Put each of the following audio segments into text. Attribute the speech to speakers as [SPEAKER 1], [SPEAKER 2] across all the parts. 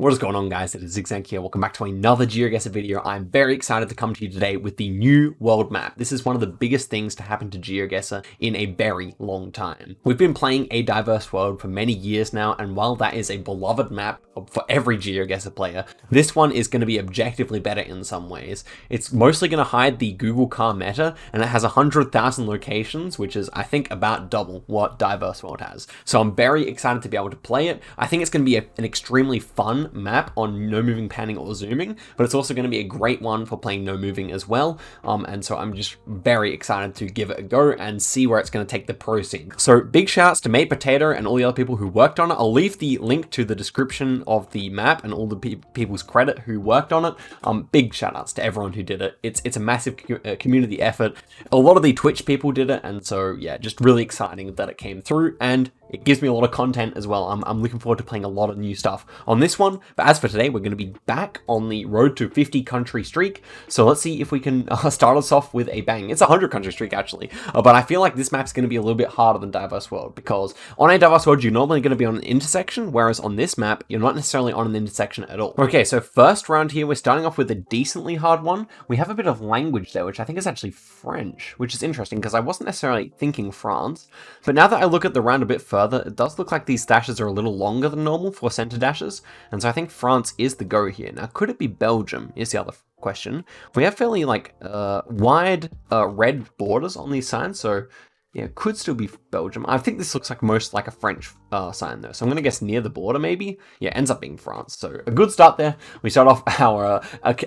[SPEAKER 1] What is going on, guys? It is Zigzag here. Welcome back to another Geoguessr video. I'm very excited to come to you today with the new world map. This is one of the biggest things to happen to Geoguessr in a very long time. We've been playing a diverse world for many years now, and while that is a beloved map for every Geoguessr player, this one is going to be objectively better in some ways. It's mostly going to hide the Google car meta, and it has 100,000 locations, which is, I think, about double what diverse world has. So I'm very excited to be able to play it. I think it's going to be an extremely fun map on no moving, panning, or zooming, but it's also going to be a great one for playing no moving as well. And so I'm just very excited to give it a go and see where it's going to take the pro scene. So big shouts to MatePotato and all the other people who worked on it. I'll leave the link to the description of the map and all the people's credit who worked on it. Big shout outs to everyone who did it. It's a massive community effort. A lot of the Twitch people did it, and so yeah, just really exciting that it came through, and it gives me a lot of content as well. I'm looking forward to playing a lot of new stuff on this one. But as for today, we're going to be back on the road to 50 country streak. So let's see if we can start us off with a bang. It's a 100 country streak actually. But I feel like this map's going to be a little bit harder than Diverse World, because on a Diverse World, you're normally going to be on an intersection, whereas on this map, you're not necessarily on an intersection at all. Okay, so first round here, we're starting off with a decently hard one. We have a bit of language there, which I think is actually French, which is interesting because I wasn't necessarily thinking France. But now that I look at the round a bit further, it does look like these dashes are a little longer than normal for center dashes, and so I think France is the go here. Now, could it be Belgium is the other question. We have fairly wide red borders on these signs, so yeah, it could still be Belgium. I think this looks like most like a French sign though, so I'm gonna guess near the border maybe. Yeah, ends up being France, so a good start there. We start off our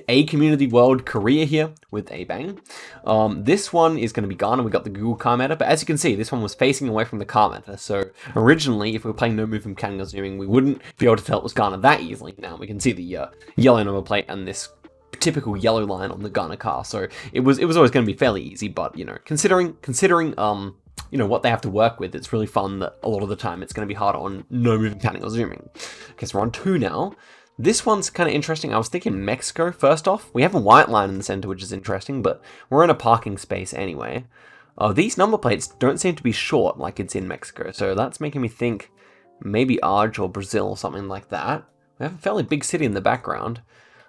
[SPEAKER 1] A community world career here with a bang. This one is gonna be Ghana. We got the Google car meta, but as you can see, this one was facing away from the car meta. So originally, if we were playing no moving, canning, or zooming, we wouldn't be able to tell it was Ghana that easily. Now we can see the yellow number plate and this typical yellow line on the Ghana car, so it was always going to be fairly easy. But you know, considering you know what they have to work with, it's really fun that a lot of the time it's going to be harder on no moving, panning, or zooming. Okay, so we're on 2 now. This one's kind of interesting. I was thinking Mexico first off. We have a white line in the center, which is interesting, but we're in a parking space anyway. These number plates don't seem to be short like it's in Mexico, so that's making me think maybe Arge or Brazil or something like that. We have a fairly big city in the background.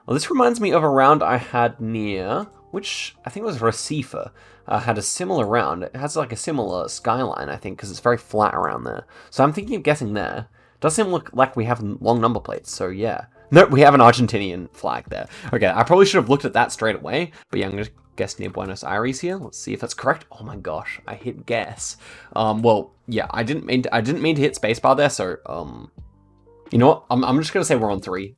[SPEAKER 1] Well, this reminds me of a round I had near, which I think was Recife. Had a similar round. It has like a similar skyline, I think, because it's very flat around there. So I'm thinking of guessing there. Does seem look like we have long number plates, so yeah. Nope, we have an Argentinian flag there. Okay, I probably should have looked at that straight away, but yeah, I'm going to guess near Buenos Aires here. Let's see if that's correct. Oh my gosh, I hit guess. Well, yeah, I didn't mean to hit spacebar there, so you know what? I'm just gonna say we're on 3.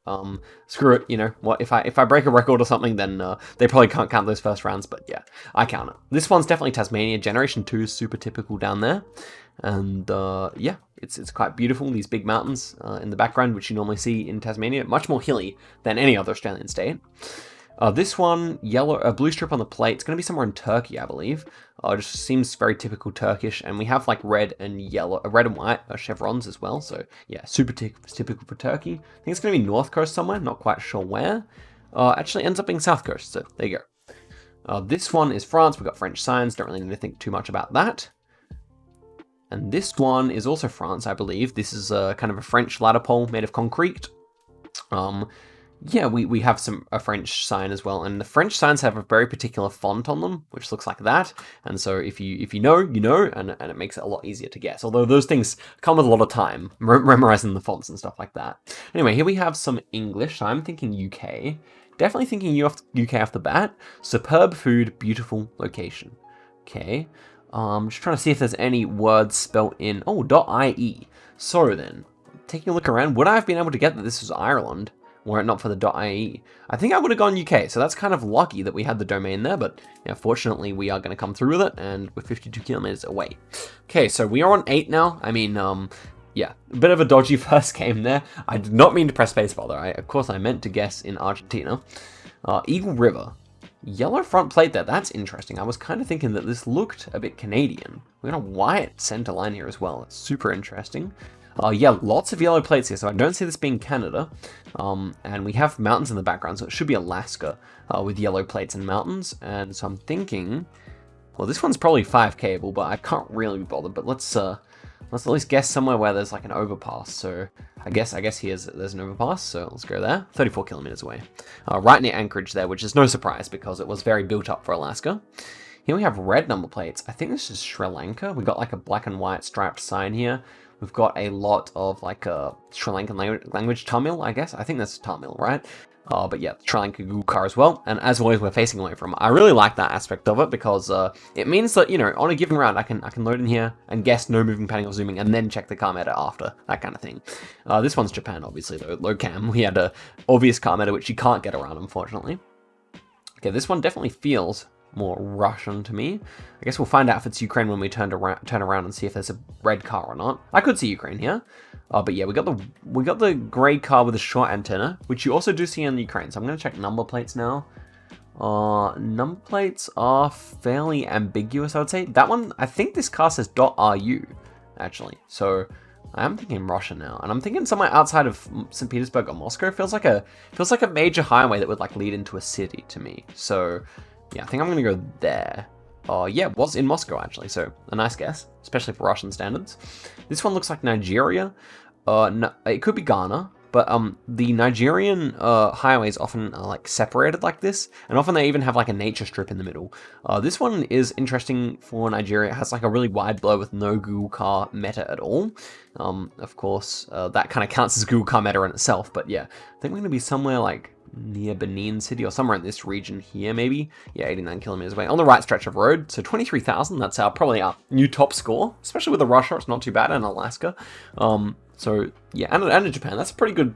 [SPEAKER 1] Screw it. You know what? If I break a record or something, then they probably can't count those first rounds. But yeah, I count it. This one's definitely Tasmania. Generation 2 is super typical down there, and yeah, it's quite beautiful. These big mountains in the background, which you normally see in Tasmania, much more hilly than any other Australian state. This one, a blue strip on the plate. It's going to be somewhere in Turkey, I believe. It just seems very typical Turkish, and we have like red and white chevrons as well. So yeah, super typical for Turkey. I think it's going to be North Coast somewhere, not quite sure where. Actually ends up being South Coast, so there you go. This one is France. We've got French signs. Don't really need to think too much about that. And this one is also France, I believe. This is kind of a French ladder pole made of concrete. Yeah, we have a French sign as well, and the French signs have a very particular font on them, which looks like that. And so if you know, you know, and it makes it a lot easier to guess. Although those things come with a lot of time, memorizing the fonts and stuff like that. Anyway, here we have some English. So I'm thinking UK. Definitely thinking UK off the bat. Superb food, beautiful location. Okay. Just trying to see if there's any words spelt in. Oh, .ie. So then, taking a look around, would I have been able to get that this was Ireland? Were it not for the .ie, I think I would have gone UK, so that's kind of lucky that we had the domain there, but yeah, fortunately we are going to come through with it, and we're 52 kilometers away. Okay, so we are on 8 now. I mean, yeah, a bit of a dodgy first game there. I did not mean to press spacebar there. Of course, I meant to guess in Argentina. Eagle River. Yellow front plate there, that's interesting. I was kind of thinking that this looked a bit Canadian. We got a white center line here as well. It's super interesting. Yeah, lots of yellow plates here, so I don't see this being Canada. And we have mountains in the background, so it should be Alaska with yellow plates and mountains. And so I'm thinking, well, this one's probably 5 cable, but I can't really be bothered. But let's Let's at least guess somewhere where there's like an overpass. So I guess there's an overpass. So let's go there. 34 kilometers away. Right near Anchorage there, which is no surprise because it was very built up for Alaska. Here we have red number plates. I think this is Sri Lanka. We got like a black and white striped sign here. We've got a lot of like Sri Lankan language, Tamil, I guess. I think that's Tamil, right? But yeah, Sri Lanka Google car as well. And as always, we're facing away from. I really like that aspect of it because it means that, you know, on a given round, I can load in here and guess no moving, panning, or zooming, and then check the car meta after, that kind of thing. This one's Japan, obviously, though. Low cam. We had a obvious car meta, which you can't get around, unfortunately. Okay, this one definitely feels more Russian to me. I guess we'll find out if it's Ukraine when we turn around and see if there's a red car or not. I could see Ukraine here. But yeah, we got the grey car with a short antenna, which you also do see in Ukraine. So I'm going to check number plates now. Number plates are fairly ambiguous, I would say. That one, I think this car says .ru, actually. So I am thinking Russia now, and I'm thinking somewhere outside of St. Petersburg or Moscow. Feels like a major highway that would like lead into a city to me. So yeah, I think I'm gonna go there. Yeah, it was in Moscow actually, so a nice guess, especially for Russian standards. This one looks like Nigeria. No, it could be Ghana, but the Nigerian highways often are like separated like this, and often they even have like a nature strip in the middle. This one is interesting for Nigeria. It has like a really wide blow with no Google car meta at all. Of course, that kind of counts as Google car meta in itself, but yeah, I think we're gonna be somewhere like near Benin City or somewhere in this region here, maybe. Yeah, 89 kilometers away on the right stretch of road. So 23,000. That's probably our new top score, especially with the Russia. It's not too bad, and Alaska. So yeah, and in Japan, that's a pretty good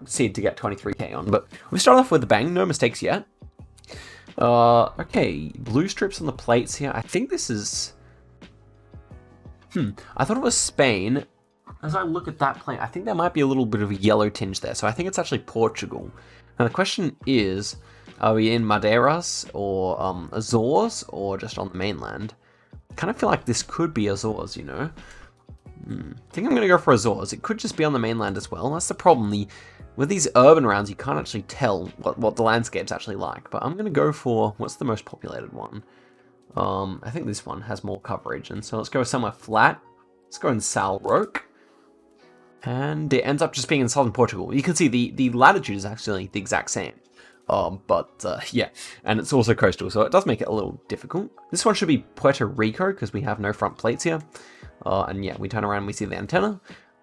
[SPEAKER 1] seed to get 23k on. But we start off with a bang, no mistakes yet. Okay, blue strips on the plates here. I think this is. I thought it was Spain. As I look at that plate, I think there might be a little bit of a yellow tinge there. So I think it's actually Portugal. Now the question is, are we in Madeiras or Azores or just on the mainland? I kind of feel like this could be Azores, you know? I think I'm going to go for Azores. It could just be on the mainland as well. That's the problem. With these urban rounds, you can't actually tell what the landscape's actually like. But I'm going to go for, what's the most populated one? I think this one has more coverage. And so let's go somewhere flat. Let's go in Salroque. And it ends up just being in southern Portugal. You can see the latitude is actually the exact same. Yeah, and it's also coastal, so it does make it a little difficult. This one should be Puerto Rico, because we have no front plates here. And yeah, we turn around and we see the antenna.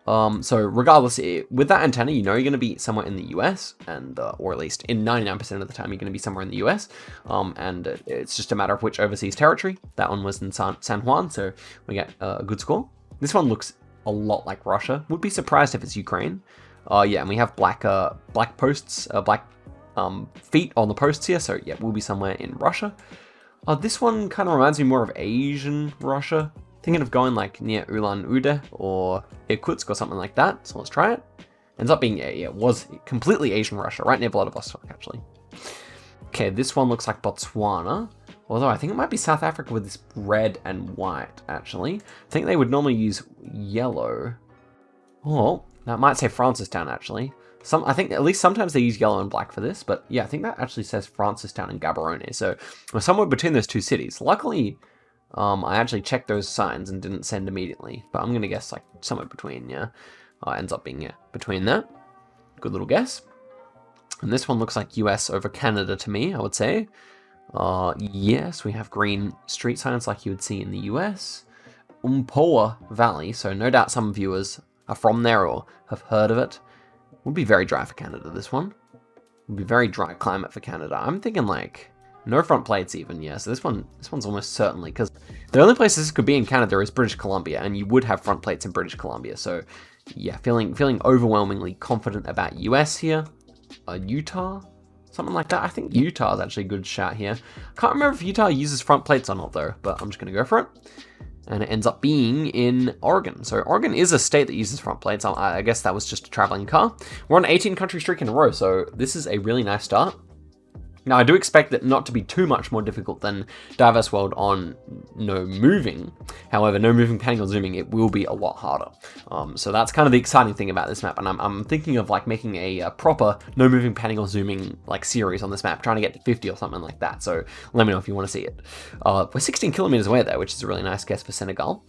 [SPEAKER 1] So regardless, with that antenna, you know you're going to be somewhere in the US, and or at least in 99% of the time, you're going to be somewhere in the US. And it's just a matter of which overseas territory. That one was in San Juan, so we get a good score. This one looks a lot like Russia. Would be surprised if it's Ukraine. Yeah, and we have black posts, black feet on the posts here. So yeah, we'll be somewhere in Russia. This one kind of reminds me more of Asian Russia. Thinking of going like near Ulan-Ude or Irkutsk or something like that. So let's try it. Ends up being, yeah, it was completely Asian Russia, right near Vladivostok actually. Okay, this one looks like Botswana. Although I think it might be South Africa with this red and white, actually. I think they would normally use yellow. Oh, that might say Francistown, actually. I think at least sometimes they use yellow and black for this, but yeah, I think that actually says Francistown and Gaborone. So we're somewhere between those two cities. Luckily, I actually checked those signs and didn't send immediately, but I'm going to guess like somewhere between, yeah. Ends up being, yeah, between that. Good little guess. And this one looks like US over Canada to me, I would say. Yes, we have green street signs like you would see in the US. Umpoa Valley, so no doubt some viewers are from there or have heard of it. Would be very dry for Canada, this one. Would be very dry climate for Canada. I'm thinking like no front plates even, yeah. So this one's almost certainly, because the only place this could be in Canada is British Columbia, and you would have front plates in British Columbia. So yeah, feeling overwhelmingly confident about US here. Utah? Something like that. I think Utah is actually a good shout here. Can't remember if Utah uses front plates or not though, but I'm just going to go for it. And it ends up being in Oregon. So Oregon is a state that uses front plates. I guess that was just a traveling car. We're on 18 country streak in a row, so this is a really nice start. Now, I do expect it not to be too much more difficult than Diverse World on no moving. However, no moving, panning, or zooming, it will be a lot harder. So that's kind of the exciting thing about this map. And I'm thinking of like making a proper no moving, panning, or zooming like series on this map, trying to get to 50 or something like that. So let me know if you want to see it. We're 16 kilometers away there, which is a really nice guess for Senegal.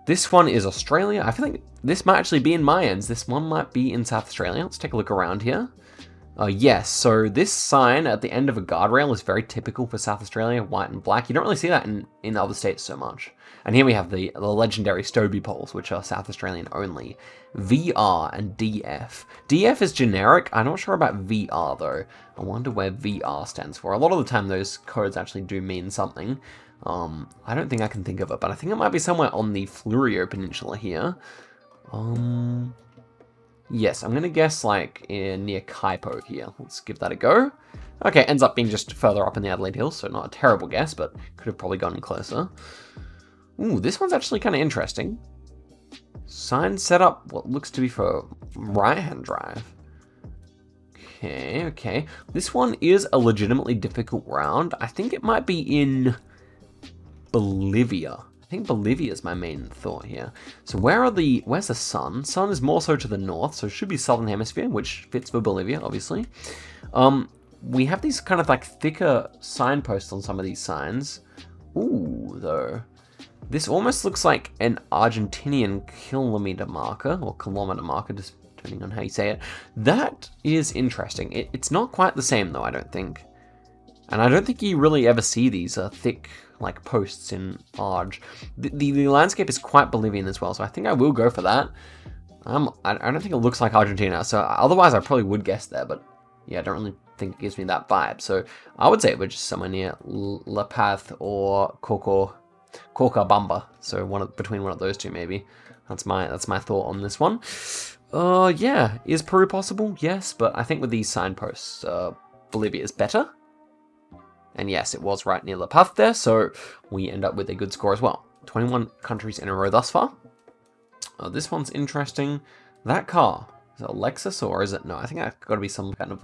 [SPEAKER 1] This one is Australia. I feel like this might actually be in Mayans. This one might be in South Australia. Let's take a look around here. Yes, so this sign at the end of a guardrail is very typical for South Australia, white and black. You don't really see that in other states so much. And here we have the legendary Stobie poles, which are South Australian only. VR and DF. DF is generic. I'm not sure about VR, though. I wonder where VR stands for. A lot of the time, those codes actually do mean something. I don't think I can think of it, but I think it might be somewhere on the Flurio Peninsula here. Yes, I'm going to guess like near Kaipo here. Let's give that a go. Okay, ends up being just further up in the Adelaide Hills, so not a terrible guess, but could have probably gotten closer. Ooh, this one's actually kind of interesting. Sign set up what looks to be for right-hand drive. Okay. This one is a legitimately difficult round. I think it might be in Bolivia. I think Bolivia is my main thought here. So where's the sun? Sun is more so to the north, so it should be southern hemisphere, which fits for Bolivia, obviously. We have these kind of like thicker signposts on some of these signs. Ooh, though. This almost looks like an Argentinian kilometer marker, or kilometer marker, just depending on how you say it. That is interesting. It's not quite the same, though, I don't think. And I don't think you really ever see these thick like posts in Arg. The landscape is quite Bolivian as well, so I think I will go for that. I don't think it looks like Argentina, so otherwise I probably would guess there, but yeah, I don't really think it gives me that vibe. So I would say we're just somewhere near La Paz or Cochabamba. So between one of those two, maybe. That's my thought on this one. Yeah, is Peru possible? Yes, but I think with these signposts, Bolivia is better. And yes, it was right near La Paz there, so we end up with a good score as well. 21 countries in a row thus far. This one's interesting. That car, is it a Lexus or is it? No, I think that's got to be some kind of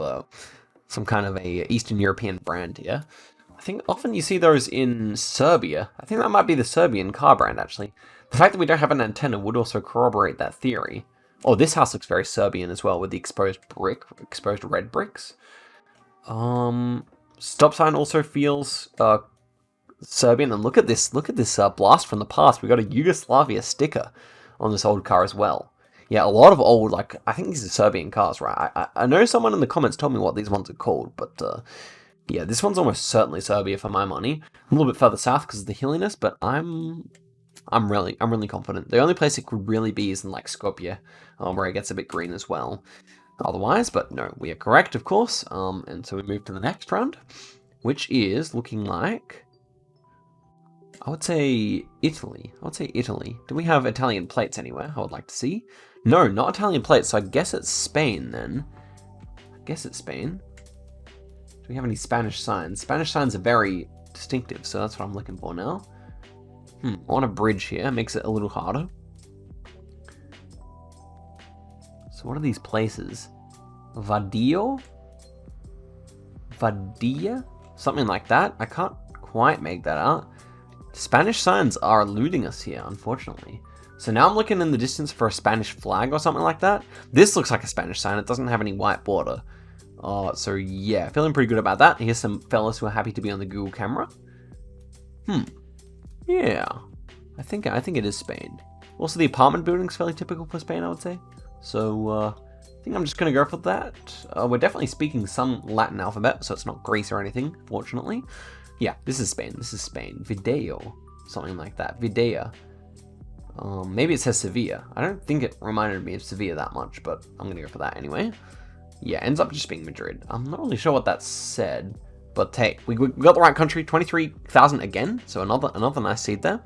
[SPEAKER 1] a Eastern European brand here. I think often you see those in Serbia. I think that might be the Serbian car brand, actually. The fact that we don't have an antenna would also corroborate that theory. Oh, this house looks very Serbian as well with the exposed red bricks. Stop sign also feels Serbian, and look at this blast from the past. We got a Yugoslavia sticker on this old car as well. Yeah, a lot of old, like, I think these are Serbian cars, right? I know someone in the comments told me what these ones are called, but yeah, this one's almost certainly Serbia for my money. A little bit further south because of the hilliness, but I'm really confident. The only place it could really be is in like Skopje, where it gets a bit green as well. Otherwise, but no, we are correct, of course. And so we move to the next round, which is looking like, I would say Italy. Do we have Italian plates anywhere? I would like to see. No, not Italian plates, so I guess it's Spain then. Do we have any Spanish signs? Spanish signs are very distinctive, so that's what I'm looking for now. On a bridge here, makes it a little harder. So what are these places? Vadia? Something like that. I can't quite make that out. Spanish signs are eluding us here, unfortunately. So now I'm looking in the distance for a Spanish flag or something like that. This looks like a Spanish sign. It doesn't have any white border. So yeah, feeling pretty good about that. Here's some fellas who are happy to be on the Google camera. Yeah. I think it is Spain. Also, the apartment building's fairly typical for Spain, I would say. So, I think I'm just going to go for that. We're definitely speaking some Latin alphabet, so it's not Greece or anything, fortunately. Yeah, this is Spain. Video. Something like that. Videa. Maybe it says Sevilla. I don't think it reminded me of Sevilla that much, but I'm going to go for that anyway. Yeah, ends up just being Madrid. I'm not really sure what that said, but hey, we got the right country. 23,000 again, so another nice seed there.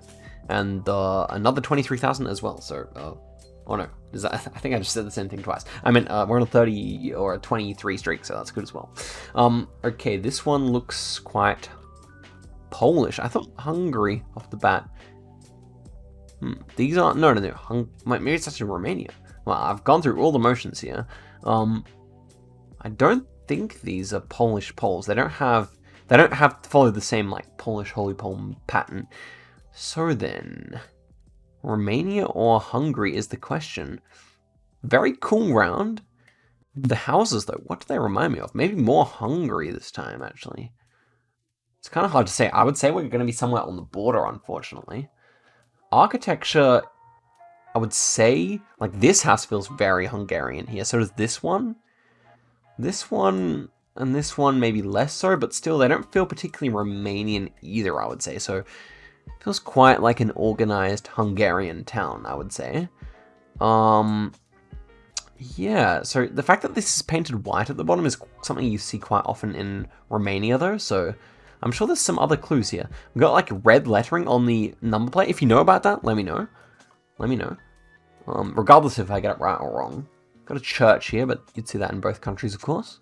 [SPEAKER 1] And another 23,000 as well, so... oh no, I think I just said the same thing twice. I mean, we're on a 30 or a 23 streak, so that's good as well. Okay, this one looks quite Polish. I thought Hungary off the bat. These aren't, no, maybe it's actually Romania. Well, I've gone through all the motions here. I don't think these are Polish poles. They don't have to follow the same like Polish holy pole pattern. So then, Romania or Hungary is the question. Very cool round. The houses, though, what do they remind me of? Maybe more Hungary this time, actually. It's kind of hard to say. I would say we're going to be somewhere on the border, unfortunately. Architecture I would say, like, this house feels very Hungarian here. So does this one. This one and this one maybe less so, but still, they don't feel particularly Romanian either, I would say. So it feels quite like an organized Hungarian town, I would say. Yeah, so the fact that this is painted white at the bottom is something you see quite often in Romania, though, so I'm sure there's some other clues here. We've got, like, red lettering on the number plate. If you know about that, let me know. Let me know. Regardless if I get it right or wrong. Got a church here, but you'd see that in both countries, of course.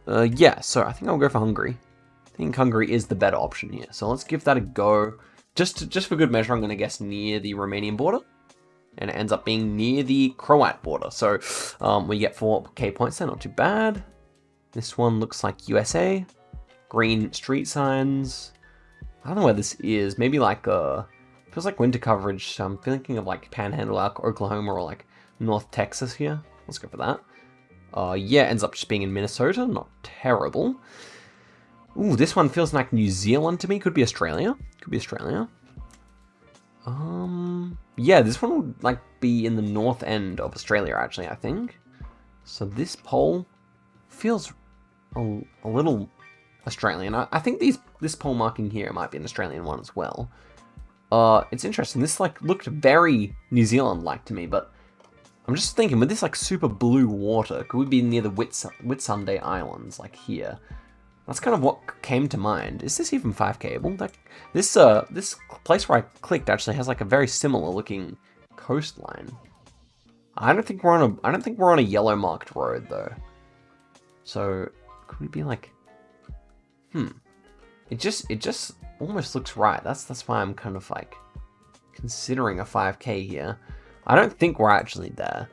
[SPEAKER 1] Yeah, so I think I'll go for Hungary. I think Hungary is the better option here, so let's give that a go. Just for good measure, I'm going to guess near the Romanian border. And it ends up being near the Croat border. So we get 4k points there, not too bad. This one looks like USA. Green street signs. I don't know where this is. Maybe like, feels like winter coverage. So I'm thinking of like Panhandle, Oklahoma, or like North Texas here. Let's go for that. Yeah, ends up just being in Minnesota. Not terrible. Ooh, this one feels like New Zealand to me. Could be Australia. Could be Australia. Yeah, this one would like be in the north end of Australia, actually, I think. So this pole feels a little Australian. I think this pole marking here might be an Australian one as well. It's interesting. This like looked very New Zealand-like to me, but I'm just thinking with this like super blue water, could we be near the Whitsunday Islands, like here? That's kind of what came to mind. Is this even 5Kable? Like this place where I clicked actually has like a very similar looking coastline. I don't think we're on a yellow marked road though. So could we be like, It just almost looks right. That's why I'm kind of like considering a 5K here. I don't think we're actually there.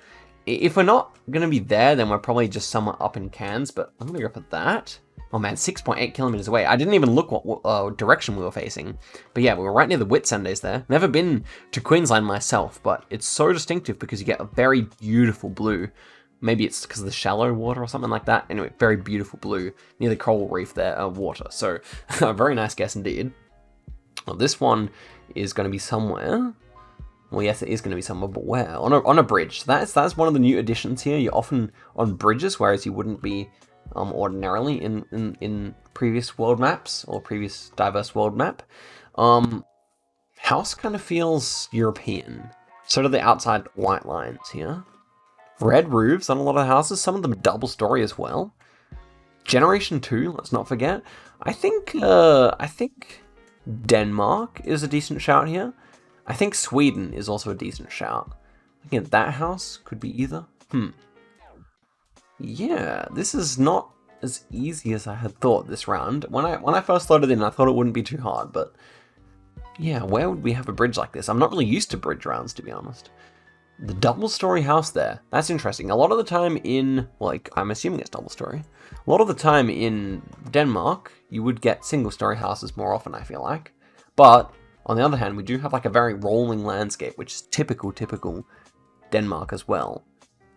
[SPEAKER 1] If we're not gonna be there, then we're probably just somewhere up in Cairns. But I'm gonna go for that. Oh man, 6.8 kilometers away. I didn't even look what direction we were facing. But yeah, we were right near the Whitsundays there. Never been to Queensland myself, but it's so distinctive because you get a very beautiful blue. Maybe it's because of the shallow water or something like that. Anyway, very beautiful blue near the coral reef there, water. So, a very nice guess indeed. Well, this one is going to be somewhere. Well, yes, it is going to be somewhere, but where? On a bridge. So that's one of the new additions here. You're often on bridges, whereas you wouldn't be ordinarily in previous world maps or previous diverse world map. House kind of feels European. So do the outside white lines here. Red roofs on a lot of houses, some of them double story as well. Generation 2, let's not forget. I think Denmark is a decent shout here. I think Sweden is also a decent shout. Again, that house could be either. Yeah, this is not as easy as I had thought this round. When I first loaded in, I thought it wouldn't be too hard, but yeah, where would we have a bridge like this? I'm not really used to bridge rounds, to be honest. The double-story house there, that's interesting. A lot of the time in, like, I'm assuming it's double-story. A lot of the time in Denmark, you would get single-story houses more often, I feel like. But, on the other hand, we do have, like, a very rolling landscape, which is typical Denmark as well.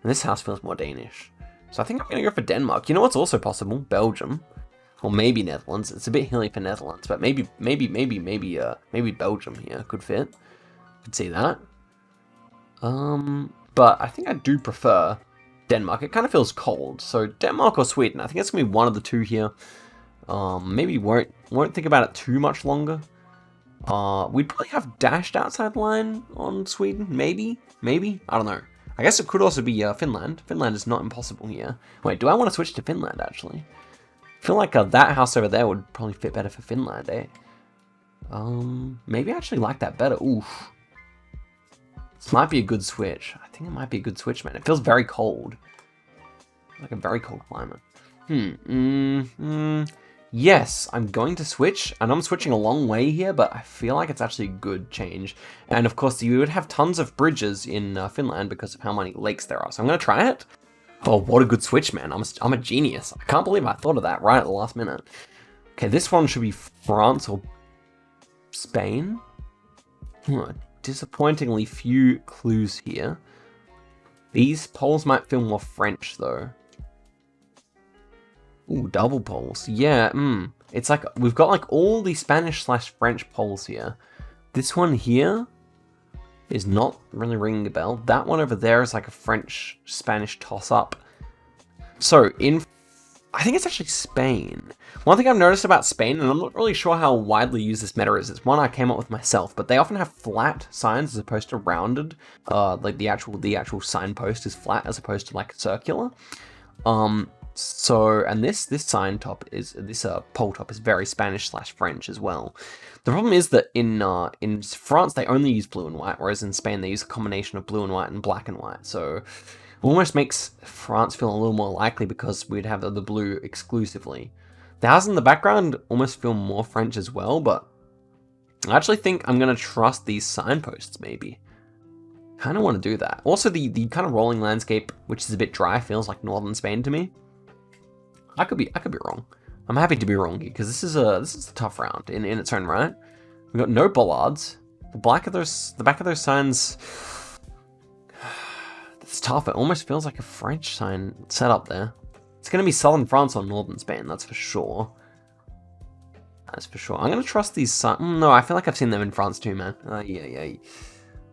[SPEAKER 1] And this house feels more Danish. So I think I'm going to go for Denmark. You know what's also possible? Belgium. Or maybe Netherlands. It's a bit hilly for Netherlands, but maybe Belgium here could fit. Could see that. But I think I do prefer Denmark. It kind of feels cold. So Denmark or Sweden. I think it's going to be one of the two here. Maybe won't think about it too much longer. We'd probably have dashed outside line on Sweden. Maybe. I don't know. I guess it could also be Finland. Finland is not impossible here. Wait, do I want to switch to Finland, actually? I feel like that house over there would probably fit better for Finland, eh? Maybe I actually like that better. Oof. This might be a good switch. I think it might be a good switch, man. It feels very cold. Like a very cold climate. Yes, I'm going to switch, and I'm switching a long way here, but I feel like it's actually a good change. And of course, you would have tons of bridges in Finland because of how many lakes there are. So I'm going to try it. Oh, what a good switch, man. I'm a genius. I can't believe I thought of that right at the last minute. Okay, this one should be France or Spain. Disappointingly few clues here. These poles might feel more French, though. Ooh, double poles. Yeah, It's like, we've got like all the Spanish/French poles here. This one here is not really ringing a bell. That one over there is like a French-Spanish toss-up. So, I think it's actually Spain. One thing I've noticed about Spain, and I'm not really sure how widely used this meta is, it's one I came up with myself, but they often have flat signs as opposed to rounded. Like the actual signpost is flat as opposed to like circular. So, and this sign top is, this pole top is very Spanish/French as well. The problem is that in France they only use blue and white, whereas in Spain they use a combination of blue and white and black and white. So it almost makes France feel a little more likely because we'd have the blue exclusively. The houses in the background almost feel more French as well, but I actually think I'm gonna trust these signposts maybe. Kind of want to do that. Also, the kind of rolling landscape, which is a bit dry, feels like northern Spain to me. I could be wrong. I'm happy to be wrong here because this is a tough round in its own right. We've got no bollards. The back of those signs. It's tough. It almost feels like a French sign set up there. It's gonna be southern France or northern Spain. That's for sure. That's for sure. I'm gonna trust these signs. No, I feel like I've seen them in France too, man. Yeah.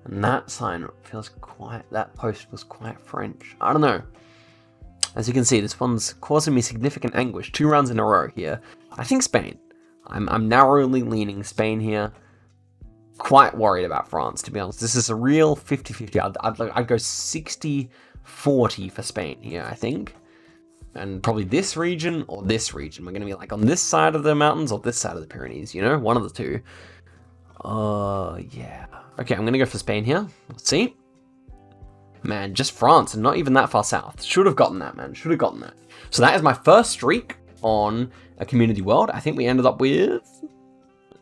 [SPEAKER 1] And that sign feels that post was quite French. I don't know. As you can see, this one's causing me significant anguish. 2 rounds in a row here. I think Spain. I'm narrowly leaning Spain here. Quite worried about France, to be honest. This is a real 50-50. I'd go 60-40 for Spain here, I think. And probably this region or this region. We're going to be like on this side of the mountains or this side of the Pyrenees, you know? One of the two. Yeah. Okay, I'm going to go for Spain here. Let's see. Man, just France and not even that far south. Should have gotten that, man. Should have gotten that. So that is my first streak on a community world. I think we ended up with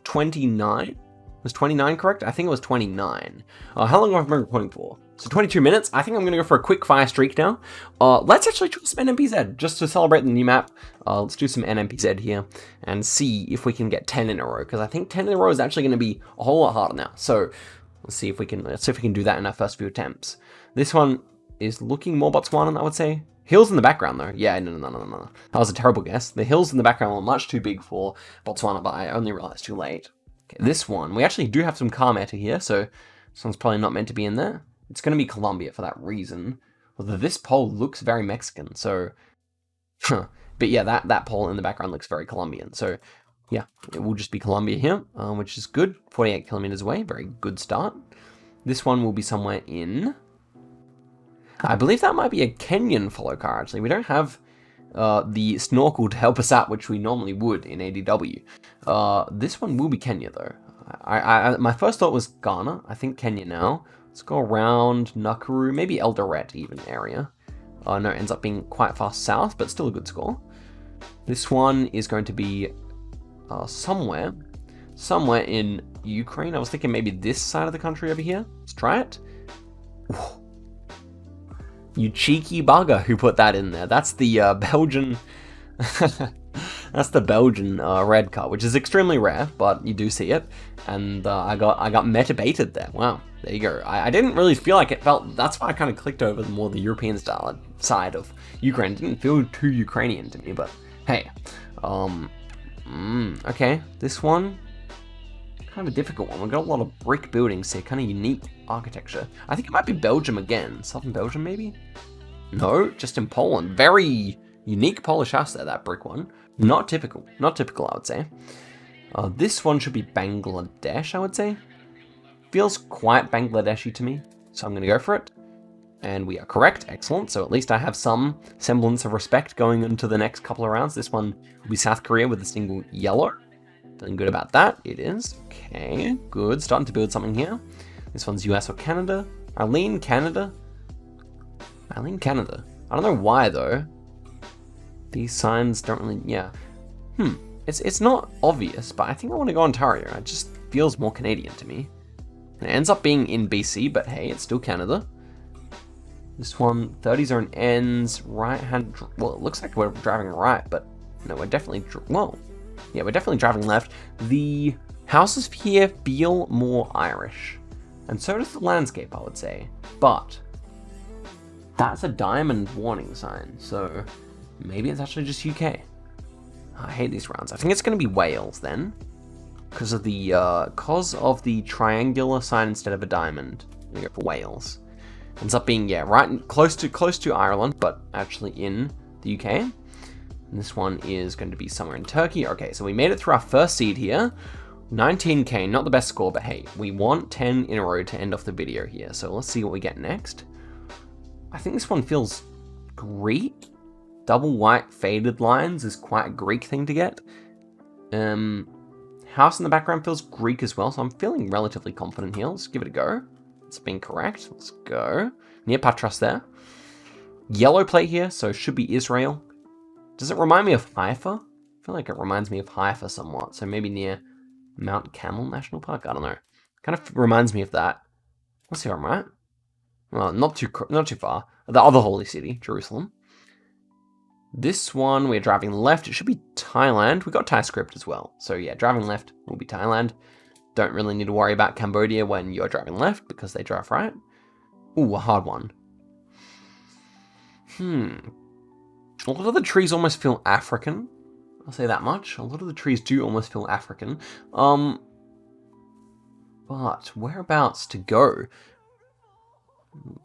[SPEAKER 1] 29. Was 29 correct? I think it was 29. How long have I been recording for? So 22 minutes. I think I'm going to go for a quick fire streak now. Let's actually try some NMPZ just to celebrate the new map. Let's do some NMPZ here and see if we can get 10 in a row, because I think 10 in a row is actually going to be a whole lot harder now. So let's see if we can do that in our first few attempts. This one is looking more Botswanan, I would say. Hills in the background, though. Yeah, no. That was a terrible guess. The hills in the background were much too big for Botswana, but I only realized too late. Okay, this one, we actually do have some car meta here, so this one's probably not meant to be in there. It's going to be Colombia for that reason. Although this pole looks very Mexican, so... But yeah, that pole in the background looks very Colombian, so... Yeah, it will just be Colombia here, which is good. 48 kilometers away, very good start. This one will be somewhere in... I believe that might be a Kenyan follow car, actually. We don't have the snorkel to help us out, which we normally would in ADW. This one will be Kenya, though. My first thought was Ghana. I think Kenya now. Let's go around Nakuru, maybe Eldoret even area. No, it ends up being quite far south, but still a good score. This one is going to be somewhere in Ukraine. I was thinking maybe this side of the country over here. Let's try it. Ooh. You cheeky bugger who put that in there. That's the Belgian... That's the Belgian red car, which is extremely rare, but you do see it. And I got MatePotato there. Wow, there you go. I didn't really feel like it felt... That's why I kind of clicked over more the European style side of Ukraine. It didn't feel too Ukrainian to me, but hey. Okay, this one... Kind of a difficult one. We've got a lot of brick buildings here, kind of unique architecture. I think it might be Belgium again. Southern Belgium, maybe? No, just in Poland. Very unique Polish house there, that brick one. Not typical. Not typical, I would say. This one should be Bangladesh, I would say. Feels quite Bangladeshi to me, so I'm going to go for it. And we are correct. Excellent. So at least I have some semblance of respect going into the next couple of rounds. This one will be South Korea with a single yellow. Feeling good about that. It is. Okay, good. Starting to build something here. This one's US or Canada. I lean Canada. I don't know why, though. These signs don't really... Yeah. It's not obvious, but I think I want to go Ontario. It just feels more Canadian to me. And it ends up being in BC, but hey, it's still Canada. This one, 30 zone ends, right hand... Well, it looks like we're driving right, but no, we're definitely... Well... Yeah, we're definitely driving left. The houses here feel more Irish. And so does the landscape, I would say. But that's a diamond warning sign. So maybe it's actually just UK. I hate these rounds. I think it's going to be Wales then. Because of the triangular sign instead of a diamond. We go for Wales. Ends up being, yeah, right close to Ireland, but actually in the UK. And this one is going to be somewhere in Turkey. Okay, so we made it through our first seed here. 19k, not the best score, but hey, we want 10 in a row to end off the video here. So let's see what we get next. I think this one feels Greek. Double white faded lines is quite a Greek thing to get. House in the background feels Greek as well, so I'm feeling relatively confident here. Let's give it a go. It's been correct. Let's go. Near Patras there. Yellow plate here, so should be Israel. Does it remind me of Haifa? I feel like it reminds me of Haifa somewhat, so maybe near Mount Camel National Park? I don't know. Kind of reminds me of that. Let's see if I'm right. Well, not too far. The other holy city, Jerusalem. This one, we're driving left. It should be Thailand. We got Thai script as well. So yeah, driving left will be Thailand. Don't really need to worry about Cambodia when you're driving left because they drive right. Ooh, a hard one. A lot of the trees almost feel African. I'll say that much. A lot of the trees do almost feel African. But whereabouts to go?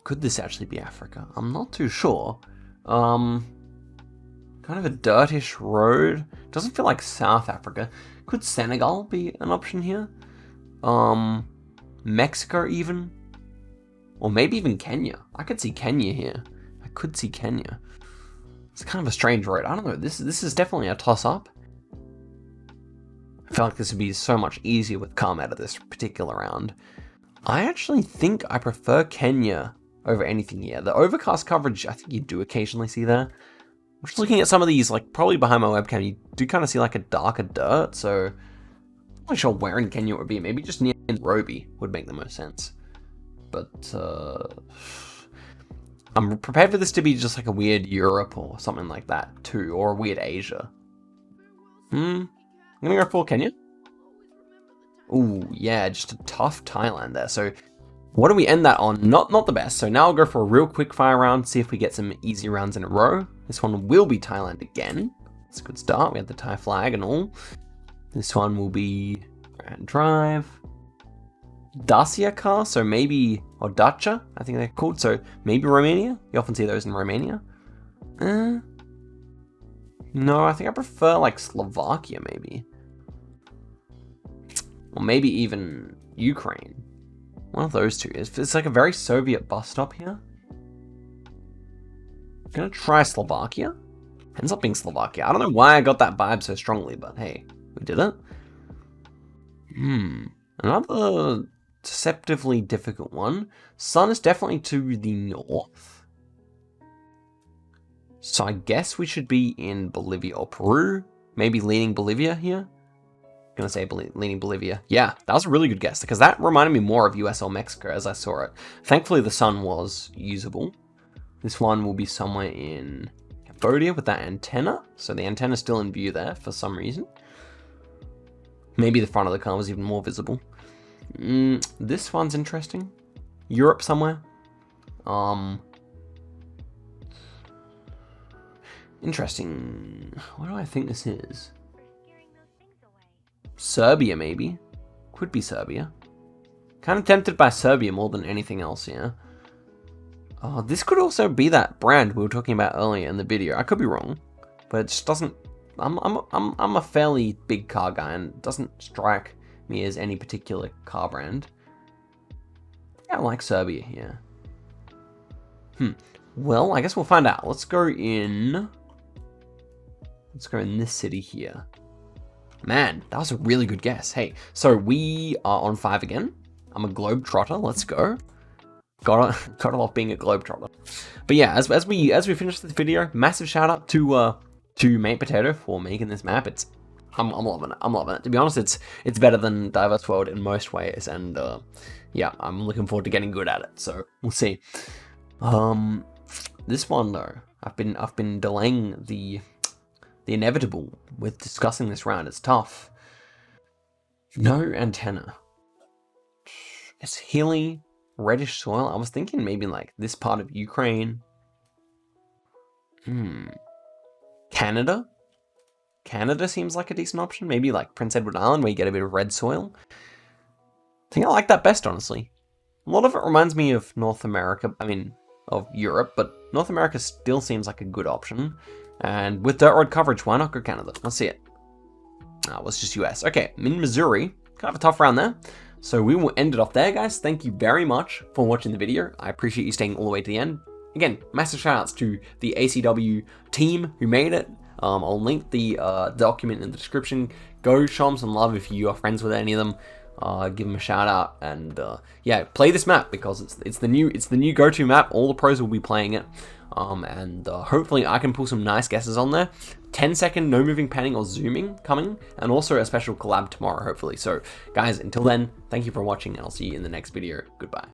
[SPEAKER 1] Could this actually be Africa? I'm not too sure. Kind of a dirtish road. Doesn't feel like South Africa. Could Senegal be an option here? Mexico even? Or maybe even Kenya. I could see Kenya here. I could see Kenya. It's kind of a strange road. I don't know. This is definitely a toss-up. I feel like this would be so much easier with calm out of this particular round. I actually think I prefer Kenya over anything here. The overcast coverage, I think you do occasionally see there. I'm just looking at some of these, like, probably behind my webcam, you do kind of see, like, a darker dirt, so I'm not really sure where in Kenya it would be. Maybe just near Nairobi would make the most sense. But, I'm prepared for this to be just, like, a weird Europe or something like that, too, or a weird Asia. I'm gonna go for Kenya. Ooh, yeah, just a tough Thailand there, so what do we end that on? Not the best. So now I'll go for a real quick fire round, see if we get some easy rounds in a row. This one will be Thailand again. That's a good start. We have the Thai flag and all. This one will be drive. Dacia car, so maybe, or Dacia, I think they're called. So maybe Romania. You often see those in Romania. No, I think I prefer like Slovakia maybe. Or maybe even Ukraine. One of those two. It's like a very Soviet bus stop here. I'm gonna try Slovakia. Ends up being Slovakia. I don't know why I got that vibe so strongly, but hey, we did it. Another deceptively difficult one. Sun is definitely to the north. So I guess we should be in Bolivia or Peru. Maybe leaning Bolivia here. Gonna say leaning Bolivia. Yeah, that was a really good guess because that reminded me more of US or Mexico as I saw it. Thankfully, the sun was usable. This one will be somewhere in Cambodia with that antenna. So the antenna is still in view there for some reason. Maybe the front of the car was even more visible. This one's interesting. Europe somewhere. Interesting. What do I think this is? Serbia, maybe. Could be Serbia. Kind of tempted by Serbia more than anything else, yeah. Oh, this could also be that brand we were talking about earlier in the video. I could be wrong, but it just doesn't. I'm a fairly big car guy, and it doesn't strike me as any particular car brand. I like Serbia here. Well, I guess we'll find out. Let's go in this city here. Man, that was a really good guess. Hey, so we are on 5 again. I'm a globetrotter. Let's go. Got it off being a globetrotter. But yeah, as we finish this video, massive shout out to MatePotato for making this map. I'm loving it. I'm loving it. To be honest, it's better than Diverse World in most ways, and yeah, I'm looking forward to getting good at it. So we'll see. This one though, I've been delaying the inevitable with discussing this round. It's tough. No antenna. It's hilly, reddish soil. I was thinking maybe like this part of Ukraine. Canada? Canada seems like a decent option. Maybe like Prince Edward Island where you get a bit of red soil. I think I like that best, honestly. A lot of it reminds me of North America, of Europe, but North America still seems like a good option. And with dirt road coverage, why not go Canada? Let's see it. Well, it's just US. Okay, in Missouri, kind of a tough round there. So we will end it off there, guys. Thank you very much for watching the video. I appreciate you staying all the way to the end. Again, massive shout outs to the ACW team who made it. I'll link the document in the description. Go show them some love if you are friends with any of them. Give them a shout out, and yeah, play this map because it's the new go-to map. All the pros will be playing it, and hopefully I can pull some nice guesses on there. 10-second no moving, panning, or zooming coming, and also a special collab tomorrow, hopefully. So guys, until then, thank you for watching, and I'll see you in the next video. Goodbye.